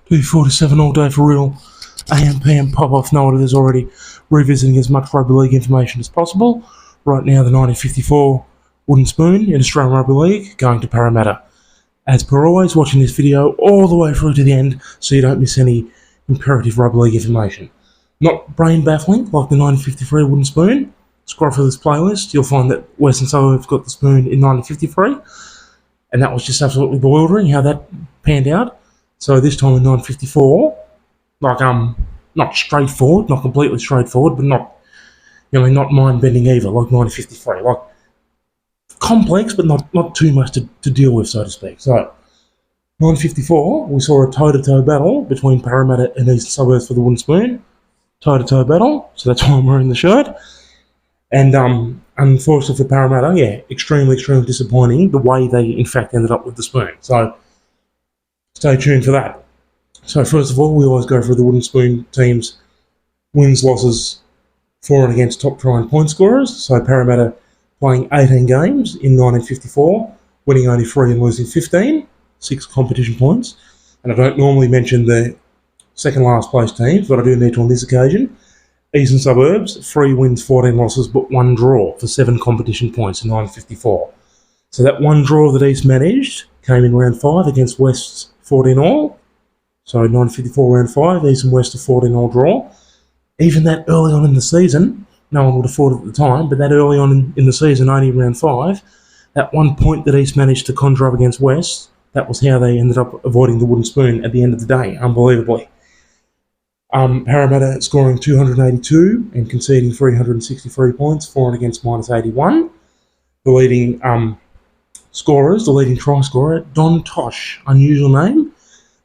2:47 all day for real. AM, PM, pop off, know what it is already. Revisiting as much rugby league information as possible. Right now, the 1954 wooden spoon in Australian Rugby League going to Parramatta. As per always, watching this video all the way through to the end so you don't miss any imperative rugby league information. Not brain baffling like the 1953 wooden spoon. Scroll through this playlist, you'll find that Western Suburbs got the spoon in 1953, and that was just absolutely bewildering how that panned out. So this time in 1954, not straightforward, not completely straightforward, but not mind-bending either, like 1953. Like, complex, but not too much to deal with, so to speak. So, 1954, we saw a toe-to-toe battle between Parramatta and Eastern Suburbs for the wooden spoon. Toe-to-toe battle, so that's why I'm wearing the shirt. And unfortunately for Parramatta, extremely disappointing the way they in fact ended up with the spoon. So stay tuned for that. So first of all, we always go through the wooden spoon teams' wins, losses for and against top try and point scorers. So Parramatta playing 18 games in 1954, winning only 3 and losing 15, 6 competition points. And I don't normally mention the second last place teams, but I do need to on this occasion. Eastern Suburbs, 3 wins, 14 losses, but 1 draw for 7 competition points in 1954. So that 1 draw that East managed came in round 5 against West's 14 all. So 1954 round 5, East and West a 14 all draw. Even that early on in the season, no one would have thought at the time, but that early on in the season, only round 5, that 1 point that East managed to conjure up against West, that was how they ended up avoiding the wooden spoon at the end of the day, unbelievably. Parramatta scoring 282 and conceding 363 points, for and against minus 81. The leading scorers, the leading try scorer, Don Tosh, unusual name,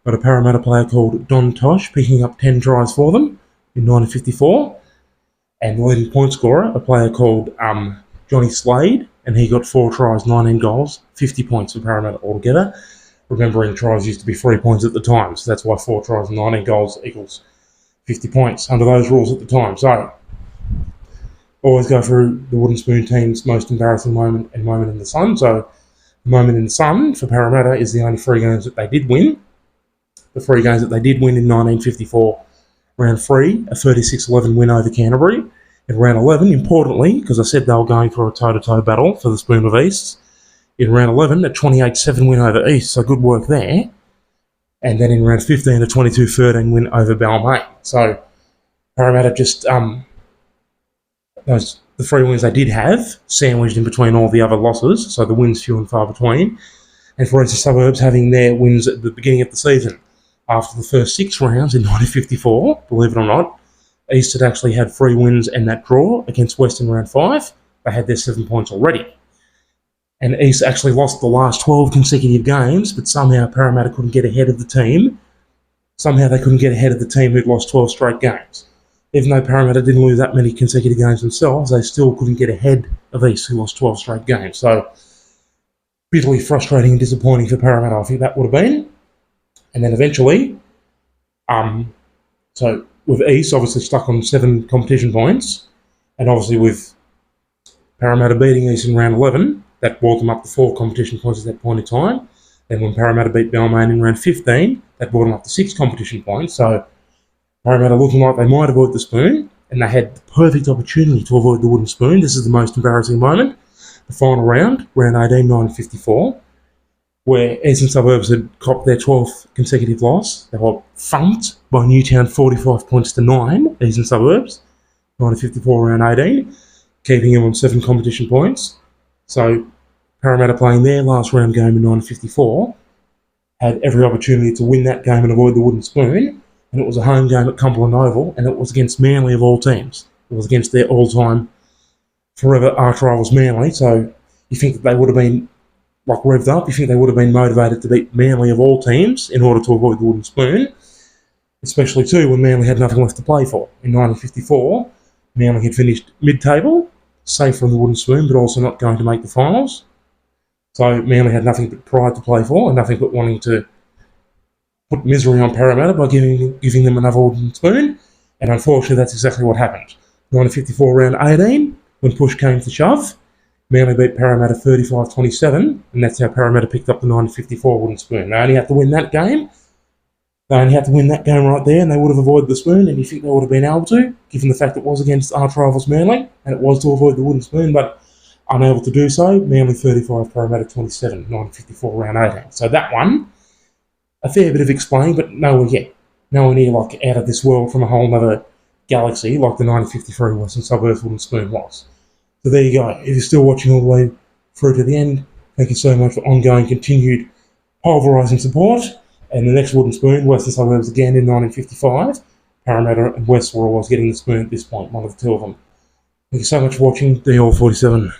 but a Parramatta player called Don Tosh picking up 10 tries for them in 1954. And the leading point scorer, a player called Johnny Slade, and he got 4 tries, 19 goals, 50 points for Parramatta altogether. Remembering tries used to be 3 points at the time, so that's why 4 tries and 19 goals equals 50 points under those rules at the time. So, always go through the wooden spoon team's most embarrassing moment and moment in the sun. So, the moment in the sun for Parramatta is the only 3 games that they did win. The 3 games that they did win in 1954. Round 3, a 36-11 win over Canterbury. In round 11, importantly, because I said they were going for a toe-to-toe battle for the Spoon of East, in round 11, a 28-7 win over East, so good work there. And then in round 15, a 22-13 win over Balmain. So Parramatta just, the 3 wins they did have, sandwiched in between all the other losses, so the wins few and far between. And for Eastern Suburbs having their wins at the beginning of the season. After the first 6 rounds in 1954, believe it or not, East had actually had 3 wins and that draw against Western round 5. They had their 7 points already. And East actually lost the last 12 consecutive games, but somehow Parramatta couldn't get ahead of the team. Somehow they couldn't get ahead of the team who'd lost 12 straight games. Even though Parramatta didn't lose that many consecutive games themselves, they still couldn't get ahead of East, who lost 12 straight games. So, bitterly frustrating and disappointing for Parramatta, I think that would have been. And then eventually, so with East obviously stuck on 7 competition points, and obviously with Parramatta beating East in round 11, that brought them up to 4 competition points at that point in time. Then when Parramatta beat Balmain in round 15, that brought them up to 6 competition points. So Parramatta looking like they might avoid the spoon, and they had the perfect opportunity to avoid the wooden spoon. This is the most embarrassing moment. The final round, round 18, 1954, where Eastern Suburbs had copped their 12th consecutive loss. They were thumped by Newtown 45 points to 9, Eastern Suburbs, 1954 round 18, keeping them on 7 competition points. So Parramatta playing their last round game in 1954 had every opportunity to win that game and avoid the wooden spoon, and it was a home game at Cumberland Oval, and it was against Manly of all teams. It was against their all-time forever arch-rivals Manly, so you think that they would have been revved up, you think they would have been motivated to beat Manly of all teams in order to avoid the wooden spoon, especially too when Manly had nothing left to play for. In 1954, Manly had finished mid-table, safe from the wooden spoon, but also not going to make the finals. So Manly had nothing but pride to play for, and nothing but wanting to put misery on Parramatta by giving them another wooden spoon, and unfortunately that's exactly what happened. 1954 round 18, when push came to shove, Manly beat Parramatta 35-27, and that's how Parramatta picked up the 1954 wooden spoon. They only had to win that game. They only had to win that game right there, and they would have avoided the spoon, and you think they would have been able to, given the fact it was against arch rivals Manly, and it was to avoid the wooden spoon, but unable to do so. Manly 35, Parramatta 27, 1954 round 18. So that one, a fair bit of explaining, but nowhere near like out of this world from a whole other galaxy like the 1953 Western Suburbs wooden spoon was. So there you go. If you're still watching all the way through to the end, thank you so much for ongoing, continued pulverising support. And the next wooden spoon, Western Suburbs again in 1955. Parramatta and West were always getting the spoon at this point, one of the two of them. Thank you so much for watching. DL47.